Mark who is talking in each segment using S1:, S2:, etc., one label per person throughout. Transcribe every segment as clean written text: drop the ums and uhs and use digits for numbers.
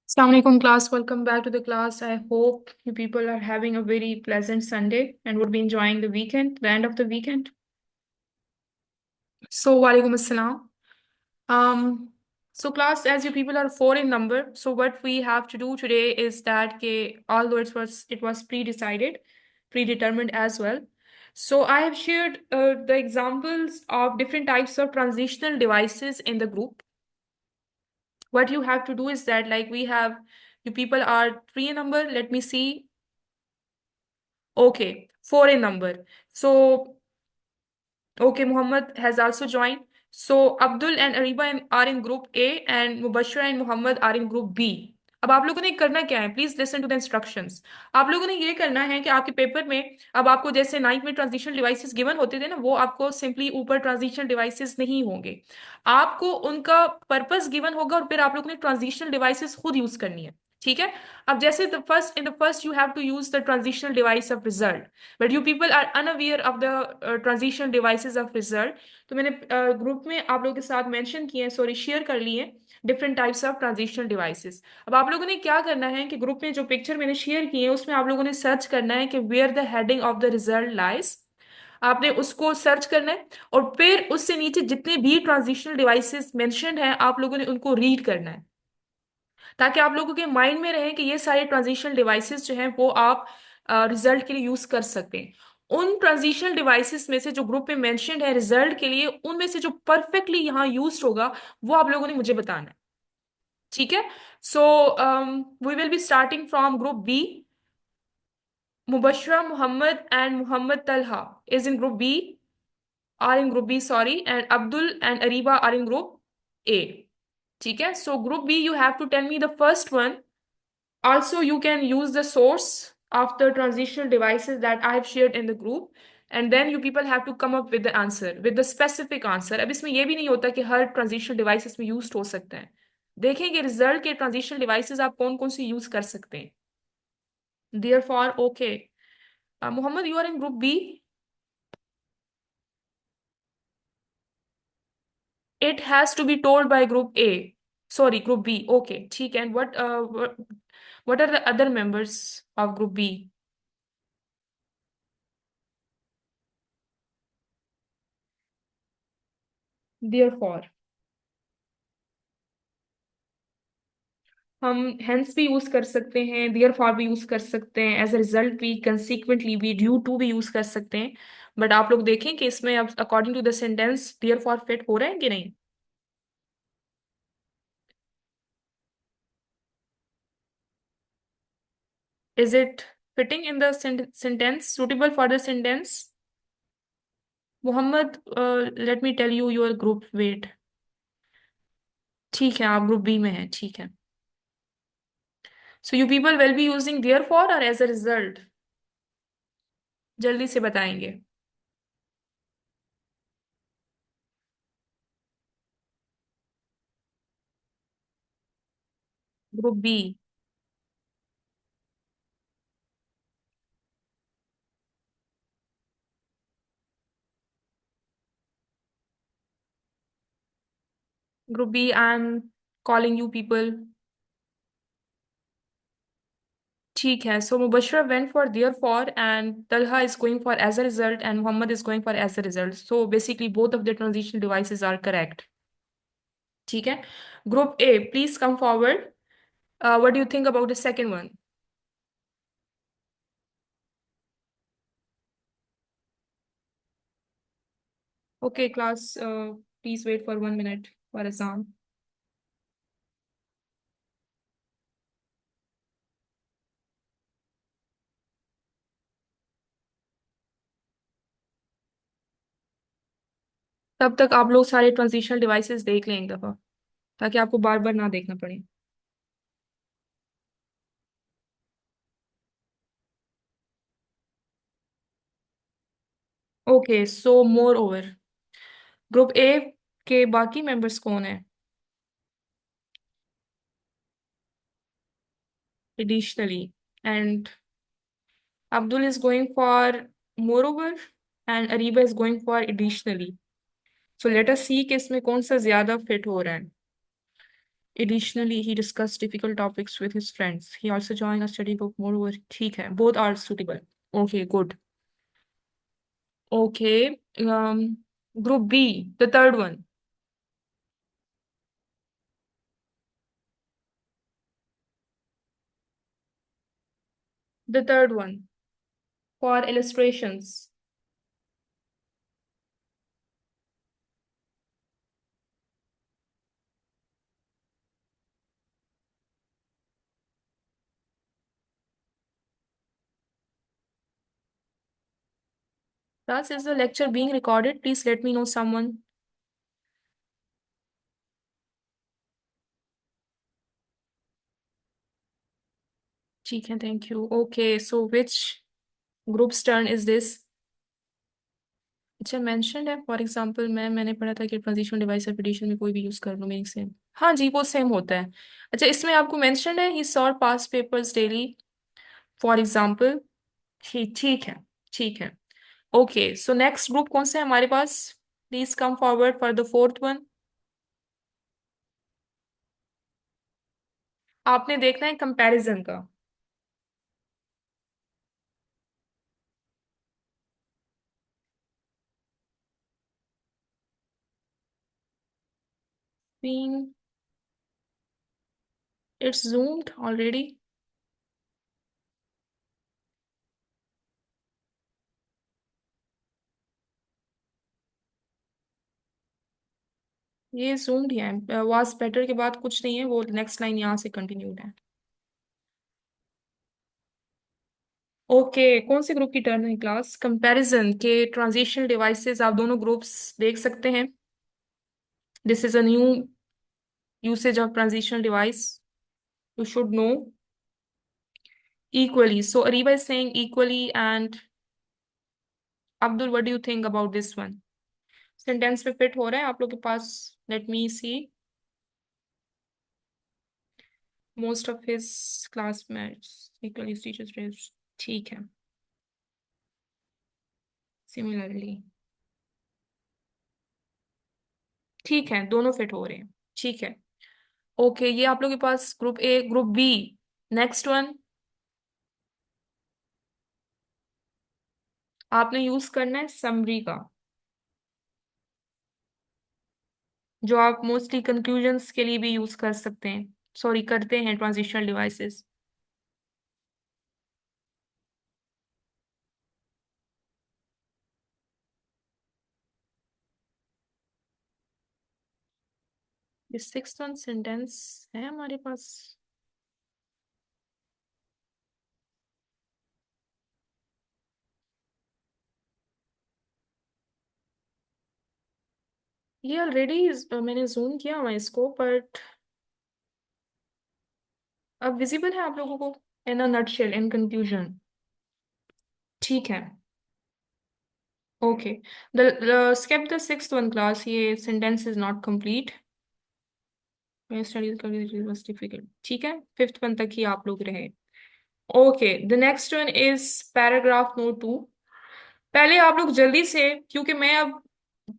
S1: Assalamualaikum class, welcome back to the class. I hope you people are having a very pleasant Sunday and would be enjoying the weekend, the end of the weekend. So, walaikum assalam. Um, so class, as you people are four in number, so what we have to do today is that although it was pre-decided, predetermined as well. So I have shared the examples of different types of transitional devices in the group. What you have to do is that like we have you people are three in number. Let me see. Okay, four in number. So, okay, Muhammad has also joined. So, Abdul and are in group A and Mubashir and Muhammad are in group B. अब आप लोगों ने करना क्या है, please listen to the instructions. आप लोगों ने ये करना है कि आपके पेपर में अब आपको जैसे नाइन्थ में ट्रांजिशन डिवाइसेस गिवन होते थे ना, वो आपको सिंपली ऊपर ट्रांजिशन डिवाइसेस नहीं होंगे, आपको उनका पर्पस गिवन होगा और फिर आप लोगों ने ट्रांजिशनल डिवाइसेस खुद यूज करनी है। ठीक है। अब जैसे the first you have to use the transitional device of result, but you people are unaware of the transition devices of result. तो मैंने ग्रुप में आप लोगों के साथ मेंशन किए हैं, सॉरी शेयर कर लिए different types of transitional devices. अब आप लोगों ने क्या करना है कि ग्रुप में जो पिक्चर मैंने शेयर की है उसमें आप लोगों ने सर्च करना है कि where the heading of the result lies. आपने उसको सर्च करना है और फिर उससे नीचे जितने भी ट्रांजिशनल डिवाइसेस मेंशन्ड हैं आप लोगों ने उनको रीड करना है, ताकि आप लोगों के माइंड में रहे कि ये सारे ट्रांजिशनल डिवाइसेस जो हैं वो आप रिजल्ट के लिए यूज कर सकते हैं। उन ट्रांजिशनल डिवाइसेस में से जो ग्रुप में मेंशन्ड है रिजल्ट के लिए, उनमें से जो परफेक्टली यहाँ यूज होगा वो आप लोगों ने मुझे बताना है। ठीक है। So we will be starting from group B. Mubashra Muhammad and Muhammad Talha is in group B, are in group B, sorry, and Abdul and Ariba are in group A. ठीक है। So group B, you have to tell me the first one. Also, you can use the source of the transitional devices that I have shared in the group, and then you people have to come up with the answer, with the specific answer. अब इसमें ये भी नहीं होता कि हर transitional device इसमें used हो सकते हैं। देखेंगे रिजल्ट के transitional devices आप कौन कौन से use कर सकते हैं। Therefore, okay. Muhammad, you are in group B. It has to be told by group A. Sorry, group B. Okay, ठीक है। And what are the other members of group B? Therefore, हम hence भी use कर सकते हैं, therefore भी use कर सकते हैं, एज अ रिजल्ट भी, कंसिक्वेंटली भी, ड्यू टू भी यूज कर सकते हैं। बट आप लोग देखें कि इसमें अब according to the sentence therefore fit हो रहे हैं कि नहीं। Is it fitting in the sentence, suitable for the sentence? Mohammad, let me tell you your group wait. ठीक है, आप ग्रुप बी में हैं, ठीक है। So you people will be using therefore और एज अ रिजल्ट, जल्दी से बताएंगे। Group B. Group B, I am calling you people. ठीक है। So Mubashra went for therefore and Talha is going for as a result and Mohammad is going for as a result. So basically both of the transition devices are correct. ठीक है। Group A, please come forward. What do you think about the second one? Okay class, please wait for 1 minute for अजान। तब तक आप लोग सारे transitional devices देख लें एक दफा, ताकि आपको बार बार ना देखना पड़े। Okay, so more over, group A के बाकी मेंबर्स कौन है? Additionally, and Abdul is going for moreover and Ariba is going for additionally. So let us see कि इसमें कौन सा ज्यादा फिट हो रहा है। Additionally, he discussed difficult topics with his friends. He also joined a study group. Moreover, ठीक है, both are suitable. Okay, good. Okay, group B, the third one. The third one for illustrations. Thus, is the lecture being recorded? Please let me know someone. ठीक है, thank you. Okay, so which group's turn is this? अच्छा mentioned है, for example मैंने पढ़ा था कि transitional device addition में कोई भी यूज कर लो, मीनिंग सेम। हाँ जी, वो सेम होता है। अच्छा, इसमें आपको मेंशनड है he saw pass papers daily, for example. ठीक ठीक है, ठीक है। ओके, सो नेक्स्ट ग्रुप कौन सा है हमारे पास? Please come forward for the fourth one. आपने देखना है कंपैरिजन का। being it's zoomed already। ये zoomed ही है, वाज बेटर के बाद कुछ नहीं है, वो नेक्स्ट लाइन यहाँ से कंटिन्यूड है। ओके, कौन से ग्रुप की टर्न है क्लास? कंपैरिजन के ट्रांजिशनल डिवाइसेस, आप दोनों ग्रुप्स देख सकते हैं। This is a new usage of transitional device, you should know. equally, so Ariba is saying equally, and Abdul, what do you think about this one? Sentence पे fit हो रहा है आप लोग के पास? Let me see. Most of his classmates equally teachers, ठीक है। सिमिलरली, ठीक है, दोनों फिट हो रहे हैं, ठीक है। ओके, ये आप लोग के पास group A. Group B, next one आपने यूज करना है समरी का, जो आप मोस्टली कंक्लूजन्स के लिए भी यूज कर सकते हैं, सॉरी करते हैं ट्रांजिशनल डिवाइसेस। ये सिक्स वन सेंटेंस है हमारे पास। ये ऑलरेडी मैंने जूम किया हुआ है इसको, बट अब विजिबल है आप लोगों को? इन अ नटशेल, इन कंक्लूजन, ठीक है। Okay, the skip the sixth one class, ये sentence is not complete. My studies was difficult, ठीक है, फिफ्थ वन तक ही आप लोग रहे। Okay, the next one is paragraph note two. पहले आप लोग जल्दी से, क्योंकि मैं अब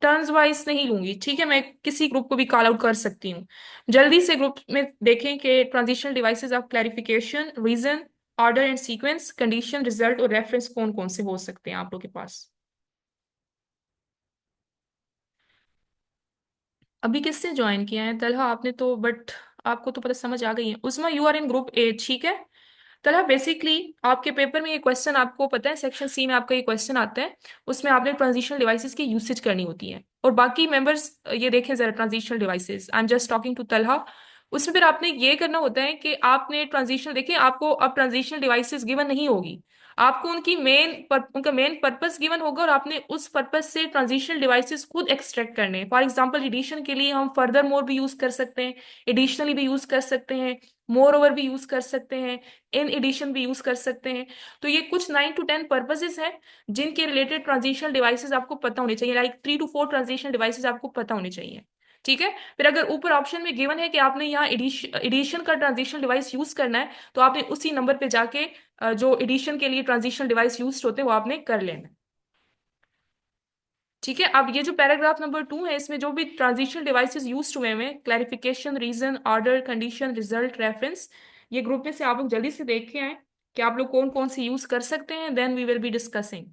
S1: टर्न्स वाइज नहीं लूंगी, ठीक है, मैं किसी ग्रुप को भी कॉल आउट कर सकती हूँ। जल्दी से ग्रुप में देखें कि transitional devices of clarification, reason, order and sequence, condition, result और रेफरेंस कौन कौन से हो सकते हैं आप लोग के पास। अभी किससे ज्वाइन किया है? तलहा आपने तो, बट आपको तो पता समझ आ गई है। Usma, you are in group A, ठीक है। तलहा बेसिकली आपके पेपर में ये क्वेश्चन आपको पता है, सेक्शन सी में आपका ये क्वेश्चन आता है, उसमें आपने ट्रांजिशनल डिवाइसेस की यूसेज करनी होती है। और बाकी मेंबर्स ये देखें जरा, transitional devices, I am just talking to Talha. उसमें फिर आपने ये करना होता है कि आपने ट्रांजिशनल देखें, आपको अब ट्रांजिशनल डिवाइसेस गिवन नहीं होगी, आपको उनका मेन पर्पस गिवन होगा, और आपने उस पर्पस से ट्रांजिशनल डिवाइसेस खुद एक्सट्रैक्ट करने हैं। फॉर एग्जांपल, एडिशन के लिए हम फर्दर मोर भी यूज कर सकते हैं, एडिशनली भी यूज कर सकते हैं, मोर ओवर भी यूज कर सकते हैं, इन एडिशन भी यूज कर सकते हैं। तो ये कुछ 9 to 10 पर्पसेस हैं जिनके रिलेटेड ट्रांजिशनल डिवाइसेस आपको पता होने चाहिए, लाइक 3 to 4 ट्रांजिशनल डिवाइसेस आपको पता होने चाहिए, ठीक है। फिर अगर ऊपर ऑप्शन में गिवन है कि आपने यहाँ एडिशन का ट्रांजिशनल डिवाइस यूज करना है, तो आपने उसी नंबर पे जाके जो एडिशन के लिए ट्रांजिशनल डिवाइस यूज होते हैं वो आपने कर लेना है। ठीक है, अब ये जो पैराग्राफ नंबर 2 है, इसमें जो भी ट्रांजिशनल डिवाइसेस यूज हुए हैं, clarification, reason, order, condition, result, reference, ये ग्रुप में से आप लोग जल्दी से देख के आए कि आप लोग कौन कौन से यूज कर सकते हैं, then we will be discussing.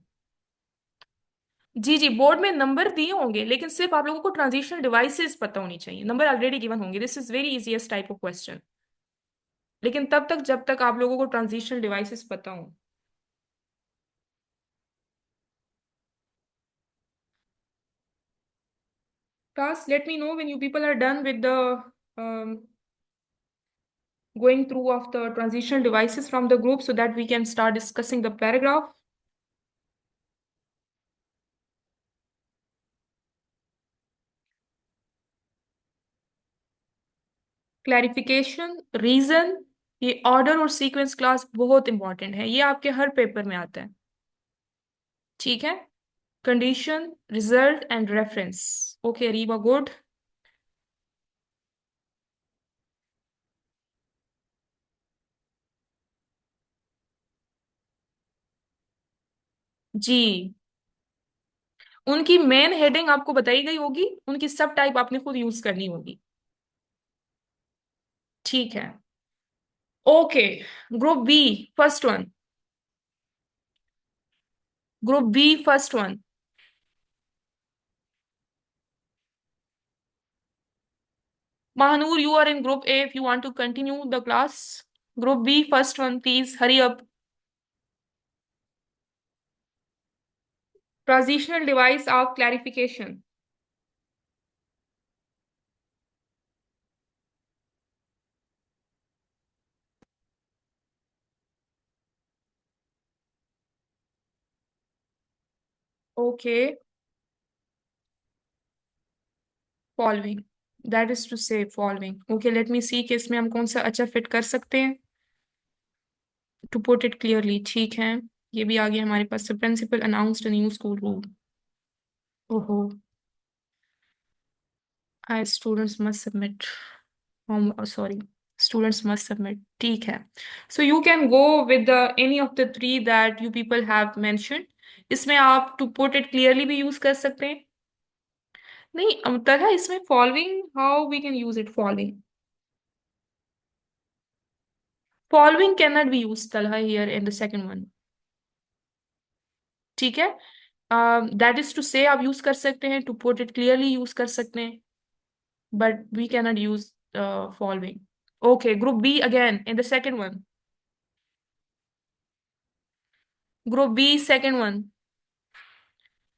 S1: जी जी, बोर्ड में नंबर दिए होंगे, लेकिन सिर्फ आप लोगों को ट्रांजिशनल डिवाइसेस पता होनी चाहिए, नंबर ऑलरेडी गिवन होंगे, this is very easiest type of question. लेकिन तब तक जब तक आप लोगों को ट्रांजिशनल डिवाइसेस पता हो। Class, let me know when you people are done with the going through of the transitional devices from the group so that we can start discussing the paragraph. Clarification, reason, ये order और sequence class बहुत important है, ये आपके हर paper में आता है। ठीक है, condition, result and reference. Okay Riva, good. जी, उनकी मेन हेडिंग आपको बताई गई होगी, उनकी सब टाइप आपने खुद यूज करनी होगी। ठीक है, okay. Group B, first one. Group B, first one. Mahanur, you are in group A if you want to continue the class. Group B, first one, please hurry up. Transitional device of clarification. Okay, following. That is to say following. Okay, let me see कि इसमें हम कौन सा अच्छा fit कर सकते हैं। To put it clearly, ठीक है। ये भी आ गया हमारे पास। The principal announced a new school rule. ओहो, I students must submit. Sorry, students must submit. ठीक है। So you can go with the any of the three that you people have mentioned. इसमें आप to put it clearly भी use कर सकते हैं। नहीं तथा इसमें following, how we can use it following. Following can not be use Talha here in the second one. ठीक है, दैट इज टू से आप यूज कर सकते हैं, to put it clearly use कर सकते हैं, but we can not use following. Okay, group B again in the second one. Group B, second one.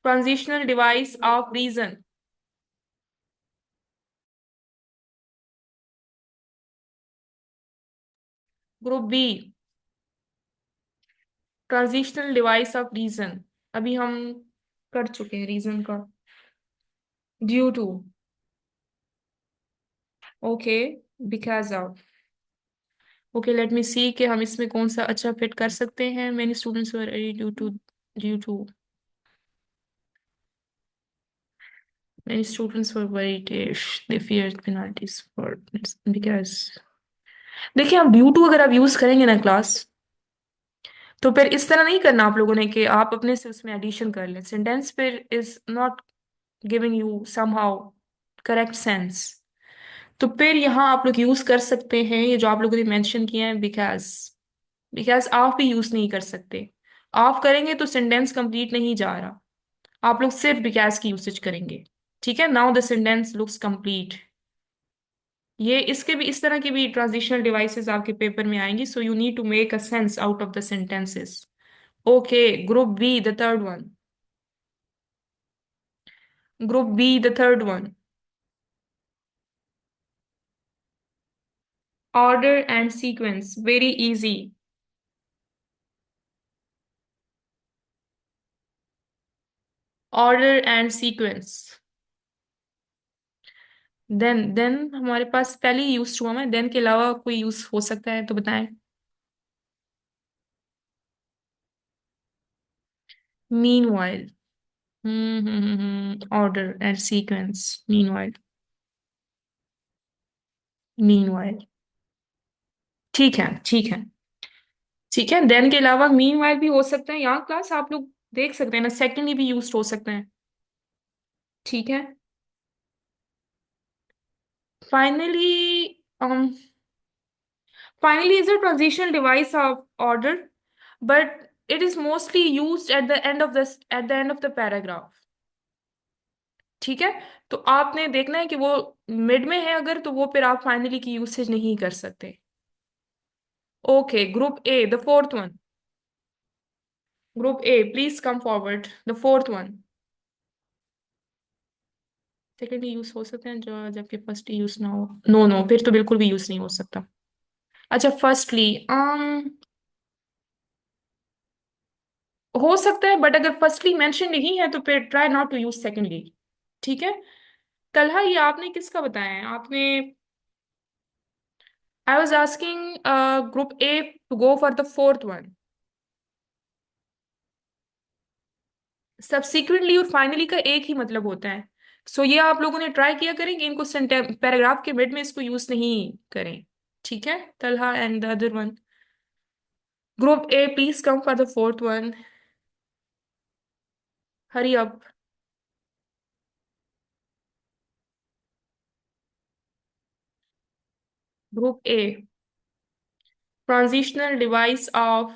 S1: Transitional device of reason. Group B, transitional device of reason. अभी हम कर चुके हैं reason का। Due to. Okay, because of. Okay, let me see कि हम इसमें कौन सा अच्छा फिट कर सकते हैं। Many students were due to many students were worried if they feared penalties for because देखिए, आप ड्यू टू अगर आप यूज करेंगे ना क्लास, तो फिर इस तरह नहीं करना आप लोगों ने कि आप अपने से उसमें एडिशन कर लें। सेंटेंस फिर is not giving you somehow correct sense. तो फिर यहाँ आप लोग यूज कर सकते हैं ये जो आप लोगों ने मेंशन किया है, बिकॉज। बिकॉज आप भी यूज नहीं कर सकते। आप करेंगे तो सेंटेंस कंप्लीट नहीं जा रहा। आप लोग सिर्फ बिकॉज की यूसेज करेंगे। ठीक है, now the sentence looks complete. ये इसके भी इस तरह की भी ट्रांजिशनल डिवाइसेस आपके पेपर में आएंगी, so you need to make a sense out of the sentences. Okay, group B, the third one. Group B, the third one. Order and sequence, very easy. Order and sequence. Then हमारे पास पहले ही use हुआ है, then के अलावा कोई use हो सकता है तो बताएं। Meanwhile. Order and sequence, meanwhile. Meanwhile, ठीक है ठीक है। ठीक है, देन के अलावा मीनवाइल भी हो सकता है। यहाँ क्लास आप लोग देख सकते हैं ना, सेकेंडली भी यूज हो सकते हैं। ठीक है। Finally, finally is a transitional device of order, but it is mostly used at the end of this at the end of the paragraph. ठीक है। तो आपने देखना है कि वो मिड में है, अगर तो वो फिर आप फाइनली की यूसेज नहीं कर सकते। Okay, group A, the fourth one. Group A, please come forward, the fourth one. Secondly use हो सकते हैं जो जबकि फर्स्ट यूज ना हो। नो नो, फिर तो बिल्कुल भी यूज नहीं हो सकता। अच्छा, फर्स्टली हो सकता है, बट अगर फर्स्टली मेंशन नहीं है तो फिर try not to use secondly. ठीक है। तलहा, ये आपने किसका बताया है? आपने I was asking group A to go for the fourth one. Subsequently और फाइनली का एक ही मतलब होता है। सो ये आप लोगों ने ट्राई किया करें कि इनको पैराग्राफ के मिड में इसको यूज नहीं करें। ठीक है, Talha and the other one. Group A, please come for the fourth one. Hurry up. Group A, transitional device of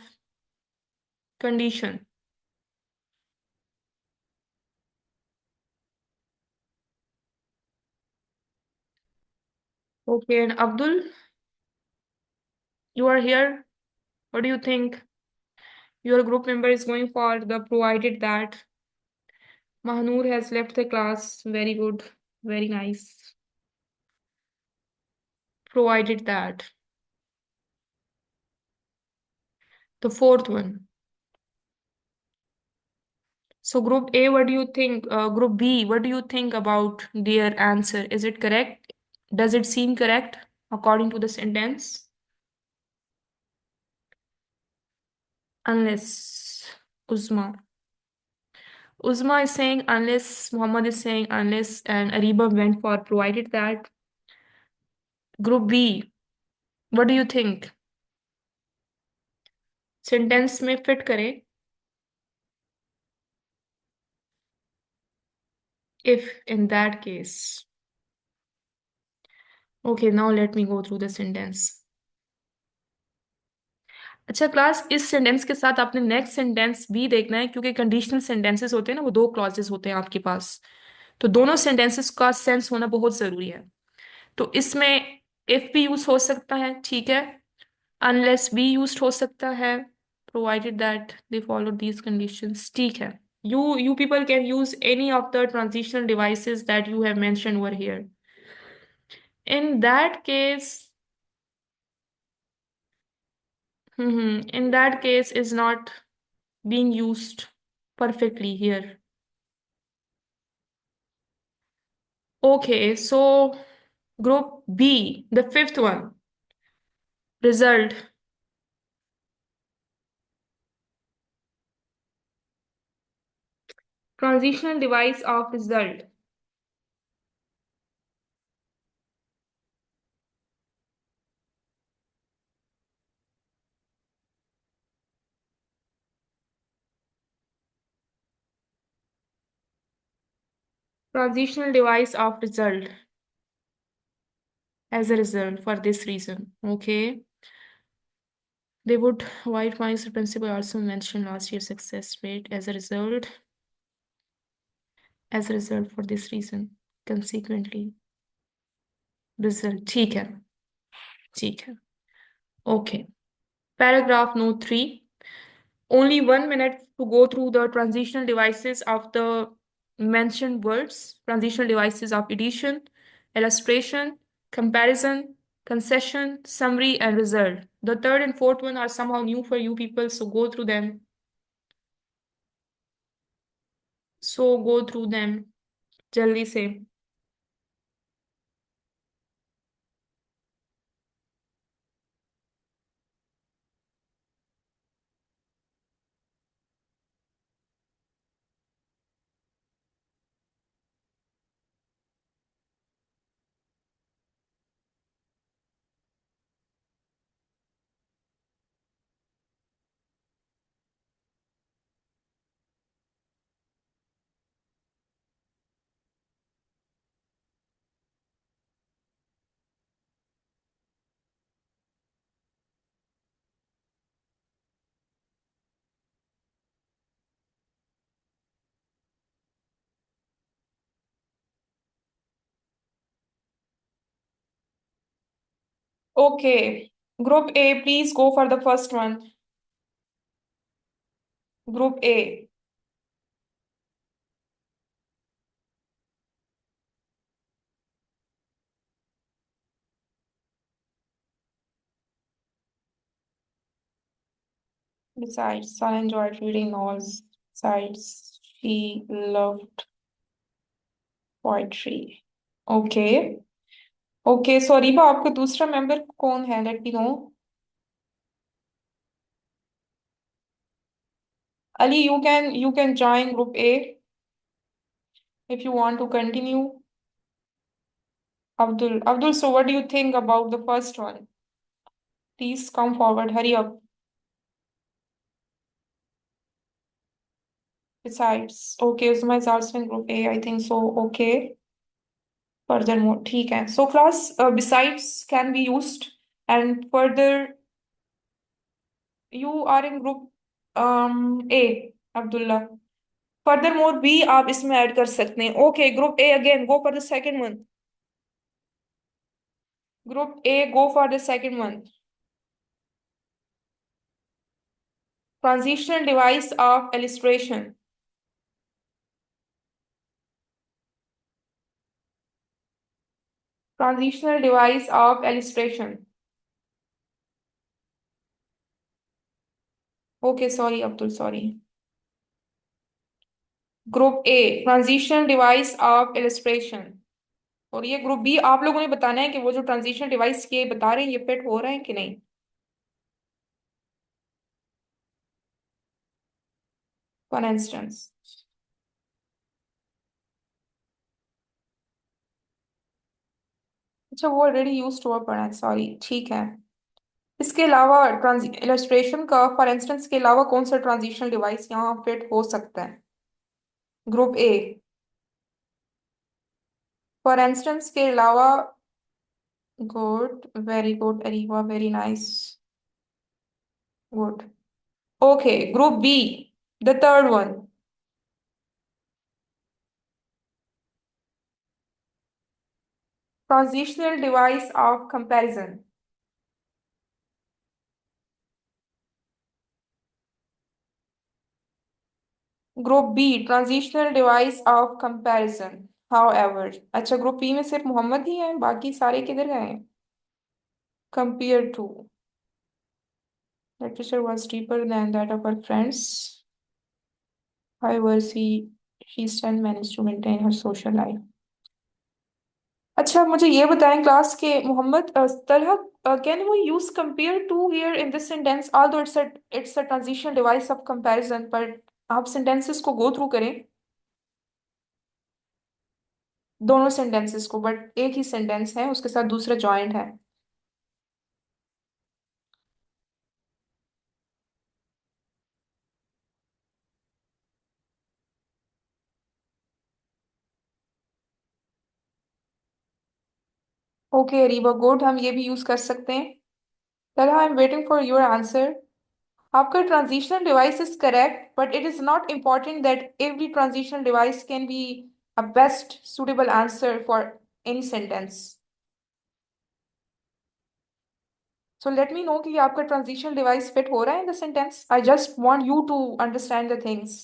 S1: condition. Okay, and Abdul, you are here. What do you think? Your group member is going for the provided that. Mahnur has left the class. Very good. Very nice. Provided that. The fourth one. So group A, what do you think? Group B, what do you think about their answer? Is it correct? Does it seem correct according to the sentence? Unless Uzma. Uzma is saying unless, Muhammad is saying unless, and Ariba went for provided that. Group B, what do you think? Sentence में fit करें। if in that case. Okay, now let me go through the sentence. अच्छा class, इस sentence के साथ आपने next sentence भी देखना है, क्योंकि कंडीशनल सेंटेंसेस होते हैं ना, वो दो क्लॉजेस होते हैं आपके पास। तो दोनों सेंटेंसेस का सेंस होना बहुत जरूरी है। तो इसमें इफ भी यूज हो सकता है, ठीक है। अनलेस भी यूज हो सकता है, provided that they follow these conditions, ठीक है। you people can use any of the transitional devices that you have mentioned over here. In that case, in that case is not being used perfectly here. Okay, so group B, the fifth one, result. Transitional device of result. Transitional device of result as a result for this reason. Okay. They would, White Mice principal also mentioned last year's success rate as a result for this reason. Consequently, result. ठीक है, ठीक है। Okay. Paragraph note 3. Only 1 minute to go through the transitional devices of the mentioned words. Transitional devices of addition, illustration, comparison, concession, summary, and result. The third and fourth one are somehow new for you people, so go through them. जल्दी से। Okay, group A please go for the first one. Group A. Besides, Sun enjoyed reading novels. Besides, she loved poetry. Okay. Okay, so Ariba आपका दूसरा member कौन है? Let me know. Ali, you can join group A if you want to continue. Abdul, so what do you think about the first one? Please come forward, hurry up. Besides, okay, Uzma is also in group A, I think so. Okay. Furthermore, ठीक है. So class, besides can be used, and further you are in group A, Abdullah. Furthermore, B आप इसमें add कर सकते हैं. Okay, group A again. Go for the second one. Group A, go for the second one. Transitional device of illustration. Transitional device of illustration. Okay, sorry, Abdul, sorry. Group A, transitional device of illustration. और ये group B, आप लोगों ने बताना है कि वो जो ट्रांजिशन डिवाइस के बता रहे हैं ये फिट हो रहा है कि नहीं। For instance. अच्छा, वो ऑलरेडी यूज हुआ पड़ा है, सॉरी, ठीक है। इसके अलावा इलस्ट्रेशन का फॉर इंस्टेंस के अलावा कौन सा ट्रांजिशनल डिवाइस यहाँ फिट हो सकता है? Group A. फॉर इंस्टेंस के अलावा। Good, very good Areeba, very nice. Good. Okay, group B, the third one. Transitional device of comparison. Group B, transitional device of comparison. However, अच्छा, ग्रुप बी में सिर्फ मोहम्मद ही है, बाकी सारे किधर गए हैं? Compare to literature was deeper than that of her friends. However, she still managed to maintain her social life. अच्छा, मुझे ये बताएं क्लास के Mohammad Talha, can we use compare to here in this sentence, although it's a transition device of comparison, पर आप sentences को go through करें, दोनों sentences को, बट एक ही sentence है उसके साथ दूसरा joint है। ओके रीबा, गुड, हम ये भी यूज कर सकते हैं। Talha, I am waiting for your answer. आपका transitional device is correct, but it is not important that every transitional device can be a best suitable answer for any sentence. So let me know कि आपका transitional device fit हो रहा है in the sentence. I just want you to understand the things.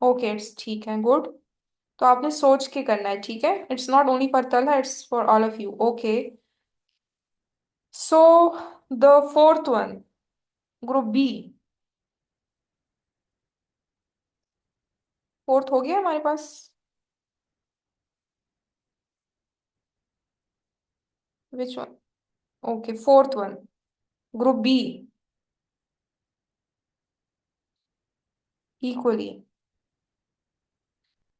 S1: Okay, it's ठीक है, good. तो आपने सोच के करना है, ठीक है? It's not only for Talha, it's for all of you. Okay. So the fourth one, group B. Fourth हो गया हमारे पास? Which one? Okay, fourth one, group B. Equally.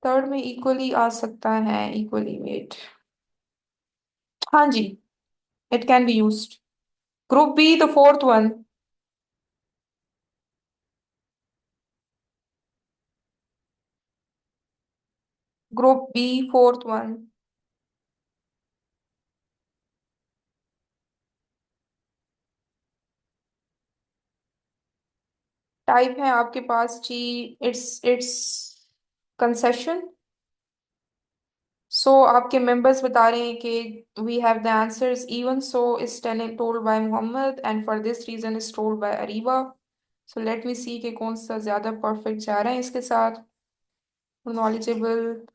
S1: Third में इक्वली आ सकता है, इक्वली, वेट, हाँ जी, it can be used. Group B, the fourth one. Group B, fourth one. Type है आपके पास जी, इट्स कंसेशन, आपके मेंबर्स बता रहे हैं कि we have the answers even so is told by Mohammad and for this reason is told bye Areeba. So let me see कि कौन सा ज्यादा परफेक्ट जा रहा है इसके साथ, knowledgeable.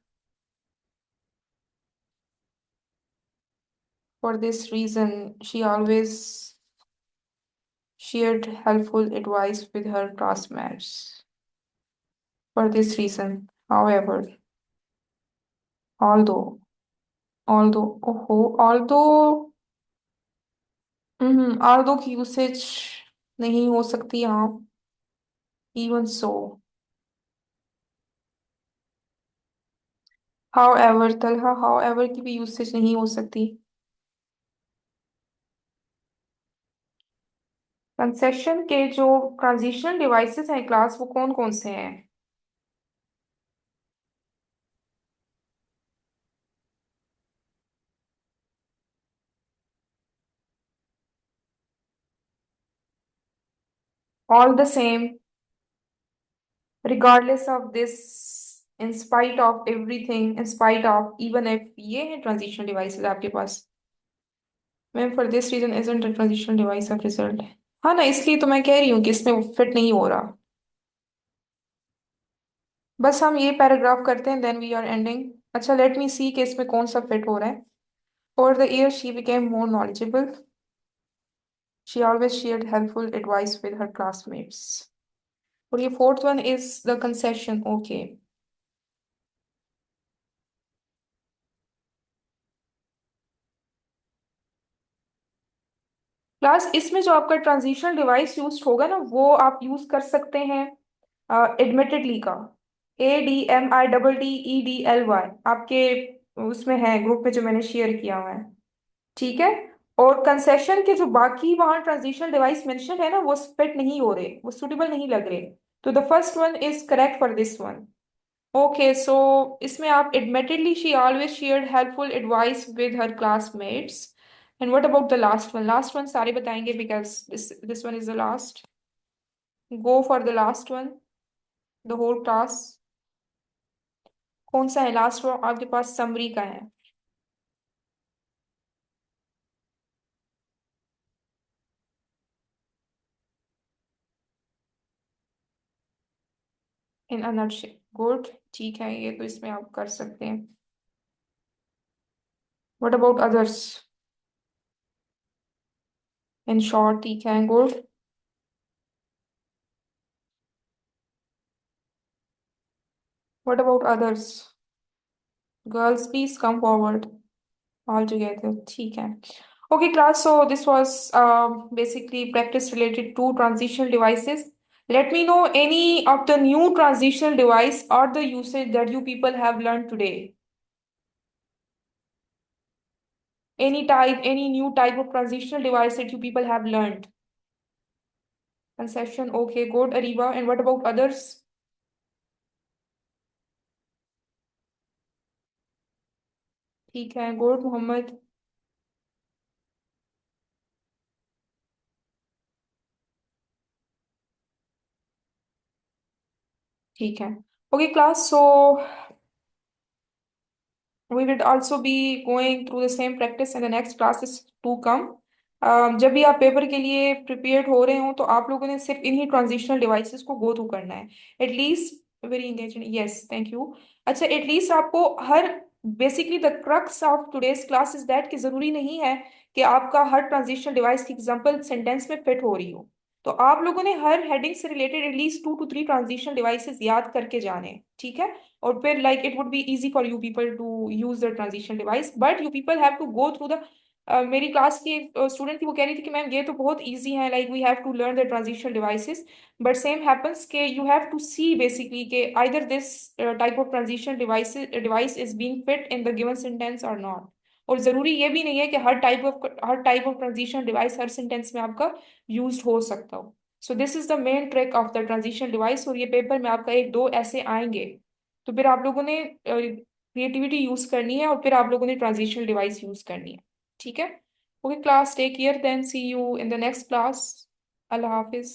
S1: For this reason she always shared helpful advice with her classmates. For this reason, however, although, although की यूसेज नहीं हो सकती यहाँ, even so, however, Talha however की भी यूसेज नहीं हो सकती। कंसेशन के जो ट्रांजिशनल डिवाइसेस हैं क्लास, वो कौन कौन से हैं? All the same, regardless of this, in spite of everything, in spite of, even if ये है ट्रांजिशनल डिवाइसेस आपके पास। Ma'am for this reason isn't a transitional device of result. हाँ ना, इसलिए तो मैं कह रही हूँ कि इसमें फिट नहीं हो रहा। बस हम ये पैराग्राफ करते हैं, देन वी आर एंडिंग। अच्छा, लेट मी सी कि इसमें कौन सा फिट हो रहा है। For the year she became more knowledgeable, she always shared helpful advice with her classmates. और ये fourth one is the concession. Okay class, इसमें जो आपका ट्रांजिशनल डिवाइस यूज होगा ना, वो आप यूज कर सकते हैं एडमिटेडली का। ADMIDDEDLY आपके उसमें है, ग्रुप में जो मैंने शेयर किया हुआ है। ठीक है। और कंसेशन के जो बाकी वहां ट्रांजिशनल डिवाइस मेंशन है ना, वो फिट नहीं हो रहे, वो सुटेबल नहीं लग रहे। तो the first one is correct for this one. Okay so इसमें आप admittedly she always shared helpful advice with her classmates. And what about the last one? Last one सारे बताएंगे because this one is the last. Go for the last one, the whole class. कौन सा है last one आपके पास? Summary का है। इन a nutshell, good. ठीक है, ये तो इसमें आप कर सकते हैं। What about others? In short, ठीक है, good. What about others? Girls please come forward all together, ठीक है। Okay class, so this was basically practice related to transitional devices. Let me know any of the new transitional device or the usage that you people have learned today. Any type, any new type of transitional device that you people have learned. Concession, okay, good, Ariba. And what about others? ठीक है, good Mohammad. ठीक है। Okay class, so we will also be going through the same practice in the next classes to come. जब भी आप paper के लिए prepared हो रहे हो तो आप लोगों ने सिर्फ इन्हीं ट्रांजिशनल डिवाइसेस को गो थ्रू करना है at least. Very engaging, yes, thank you. अच्छा, एटलीस्ट आपको हर, basically the crux of today's class is that कि जरूरी नहीं है कि आपका हर ट्रांजिशनल डिवाइस की एग्जांपल सेंटेंस में फिट हो रही हो। तो आप लोगों ने हर हेडिंग से related at least 2 to 3 transitional devices याद करके जाने हैं, ठीक है। और फिर like it would be easy for you people to use the transition device, but you people have to go through the. मेरी क्लास की एक स्टूडेंट थी, वो कह रही थी कि मैम ये तो बहुत इजी है, like we have to learn the transition devices. But same happens के you have to see basically के either this type of transition device is being fit in the given sentence और not. और जरूरी ये भी नहीं है कि हर टाइप ऑफ ट्रांजिशन डिवाइस हर सेंटेंस में आपका यूज हो सकता हो। So this is the main trick of the transition device. और ये पेपर में आपका एक दो ऐसे आएंगे, तो फिर आप लोगों ने क्रिएटिविटी यूज करनी है और फिर आप लोगों ने ट्रांजिशनल डिवाइस यूज करनी है, ठीक है। Okay class, take care, then see you in the next class. Allah Hafiz.